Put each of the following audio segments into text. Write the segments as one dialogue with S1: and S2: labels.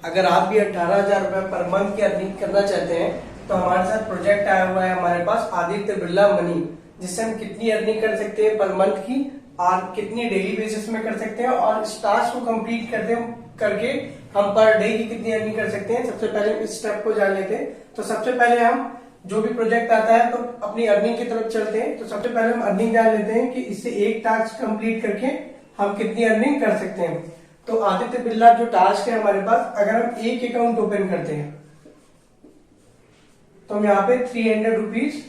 S1: अगर आप भी 18,000 रुपए पर मंथ की अर्निंग करना चाहते हैं तो हमारे साथ प्रोजेक्ट आया हुआ है हमारे पास आदित्य बिरला मनी, जिससे हम कितनी अर्निंग कर सकते हैं पर मंथ की और कितनी डेली बेसिस में कर सकते हैं और इस टास्क को कंप्लीट करके हम पर डे की कितनी अर्निंग कर सकते हैं। सबसे पहले इस स्टेप को जान लेते हैं। तो सबसे पहले हम जो भी प्रोजेक्ट आता है तो अपनी अर्निंग की तरफ चलते हैं। तो सबसे पहले हम अर्निंग जान लेते हैं कि इससे एक टास्क कंप्लीट करके हम कितनी अर्निंग कर सकते हैं। तो आदित्य बिरला जो टास्क है हमारे पास, अगर हम एक अकाउंट ओपन करते हैं तो हम यहाँ पे 300 रुपीज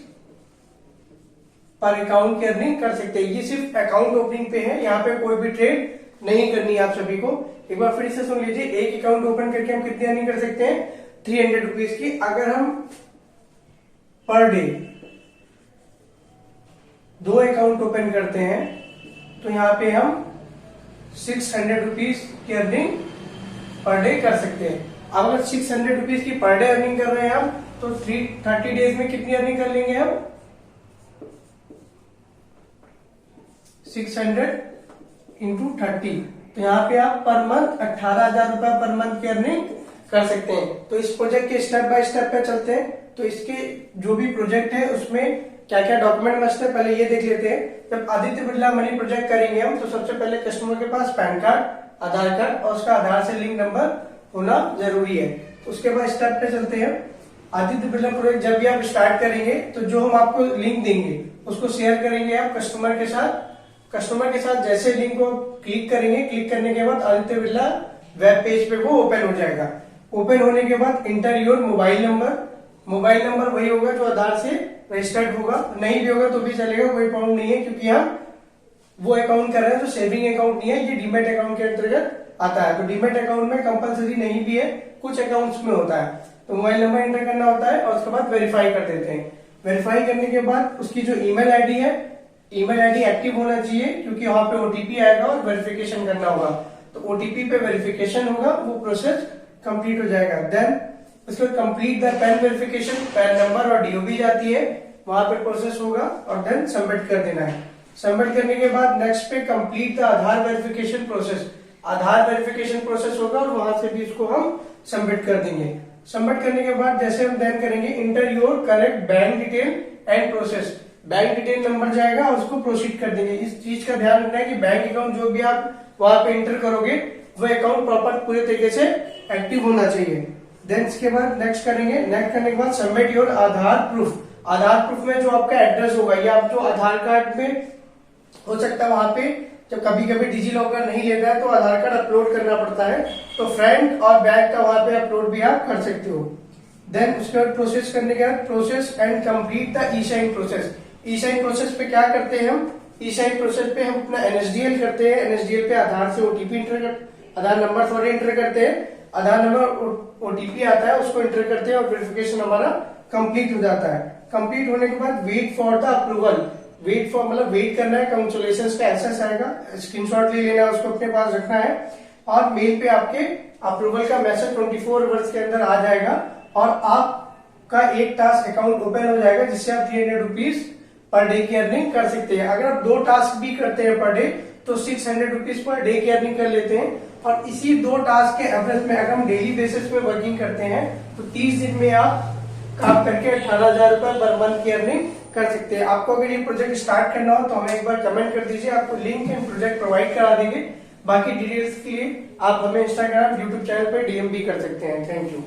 S1: पर अकाउंट की अर्निंग कर सकते हैं। ये सिर्फ अकाउंट ओपनिंग पे है, यहाँ पे कोई भी ट्रेड नहीं करनी है आप सभी को। एक बार फिर से सुन लीजिए, एक अकाउंट ओपन करके हम कितनी अर्निंग कर सकते हैं 300 रुपीज की। अगर हम पर डे 2 अकाउंट ओपन करते हैं तो यहाँ पे हम 600 रुपीज की अर्निंग पर डे कर सकते हैं। अब अगर 600 रुपीज की पर डे अर्निंग कर रहे हैं हम तो 30 डेज में कितनी अर्निंग कर लेंगे हम 600 इंटू 30। तो यहाँ पे आप पर मंथ 18,000 रुपए पर मंथ की अर्निंग कर सकते हैं। तो इस प्रोजेक्ट के स्टेप बाय स्टेप पे चलते हैं। तो इसके जो भी प्रोजेक्ट है उसमें क्या क्या डॉक्यूमेंट मस्ट है पहले ये देख लेते हैं। जब आदित्य बिरला मनी प्रोजेक्ट करेंगे हम तो सबसे पहले कस्टमर के पास पैन कार्ड, आधार कार्ड और उसका आधार से लिंक नंबर होना जरूरी है। तो उसके बाद स्टेप पे चलते हैं। आदित्य बिरला प्रोजेक्ट जब भी आप स्टार्ट करेंगे तो जो हम आपको लिंक देंगे उसको शेयर करेंगे आप कस्टमर के साथ। कस्टमर के साथ जैसे लिंक को क्लिक करेंगे, क्लिक करने के बाद आदित्य बिरला वेब पेज पे वो ओपन हो जाएगा। ओपन होने के बाद inter your mobile number. Mobile number वही होगा जो आधार से रजिस्टर्ड होगा, नहीं भी होगा तो भी चलेगा, कोई प्रॉब्लम नहीं है, क्योंकि हम वो अकाउंट कर रहे हैं जो सेविंग अकाउंट नहीं है, ये डीमेट अकाउंट के अंतर्गत आता है। तो डीमेट अकाउंट में कंपलसरी नहीं भी है, कुछ अकाउंट्स में होता है। तो मोबाइल नंबर एंटर करना होता है और उसके बाद वेरीफाई कर देते हैं। वेरीफाई करने के बाद उसकी जो ईमेल आईडी है, ईमेल आईडी एक्टिव होना चाहिए, क्योंकि वहां पे ओटीपी आएगा और वेरिफिकेशन करना होगा। तो ओटीपी पे वेरिफिकेशन होगा, वो प्रोसेस कंप्लीट हो जाएगा। देन उसके बाद complete the pan verification, pan number और डीओबी जाती है, वहां पे प्रोसेस होगा और देन सबमिट कर देना है। सबमिट करने के बाद नेक्स्ट पे complete the Aadhaar verification process, Aadhaar verification process होगा और वहां से भी इसको हम सबमिट कर देंगे। सबमिट करने के बाद जैसे हम देन करेंगे inter your correct bank detail and process, bank detail number जाएगा और उसको प्रोसीड कर देंगे। इस चीज का ध्यान रखना है कि बैंक अकाउंट जो भी आप वहां पे इंटर करोगे वो अकाउंट प्रॉपर पूरे तरीके से एक्टिव होना चाहिए। देन इसके बाद नेक्स्ट करेंगे। नेक्स्ट करने के बाद submit your Aadhaar proof. Aadhaar proof में जो आपका एड्रेस होगा या आप जो आधार कार्ड में हो सकता है वहां पे जब कभी कभी डिजी लॉकर नहीं लेता है तो आधार कार्ड अपलोड करना पड़ता है, तो फ्रंट और बैक का वहां पे अपलोड भी आप कर सकते हो। देन उसके बाद प्रोसेस करने के बाद process and complete the e sign process. E sign process पे क्या करते हैं हम, ई साइन प्रोसेस पे हम अपना एनएसडीएल करते हैं। एनएसडीएल पे आधार से ओटीपी आधार नंबर इंटर करते हैं, आधार नंबर ओटीपी आता है उसको इंटर करते हैं और वेरिफिकेशन हमारा कंप्लीट हो जाता है। कंप्लीट होने के बाद wait for the approval, wait for मतलब वेट करना है, कांग्रेचुलेशंस का एसएस आएगा, स्क्रीनशॉट ले लेना है, उसको अपने पास रखना है और मेल पे आपके अप्रूवल का मैसेज 24 आवर्स के अंदर आ जाएगा और आपका एक टास्क अकाउंट ओपन हो जाएगा जिससे आप 300 रुपीज पर डे की अर्निंग कर सकते हैं। अगर आप 2 टास्क भी करते हैं पर डे तो 600 रुपीज पर डे की अर्निंग कर लेते हैं और इसी 2 टास्क के एवरेज में अगर हम डेली बेसिस पे वर्किंग करते हैं तो 30 दिन में आप काम करके 18,000 रुपए पर मंथ की अर्निंग कर सकते हैं। आपको अगर ये प्रोजेक्ट स्टार्ट करना हो तो हमें एक बार कमेंट कर दीजिए, आपको लिंक एंड प्रोजेक्ट प्रोवाइड करा देंगे। बाकी डिटेल्स के लिए आप हमें इंस्टाग्राम, यूट्यूब चैनल पर डीएम भी कर सकते हैं। Thank you.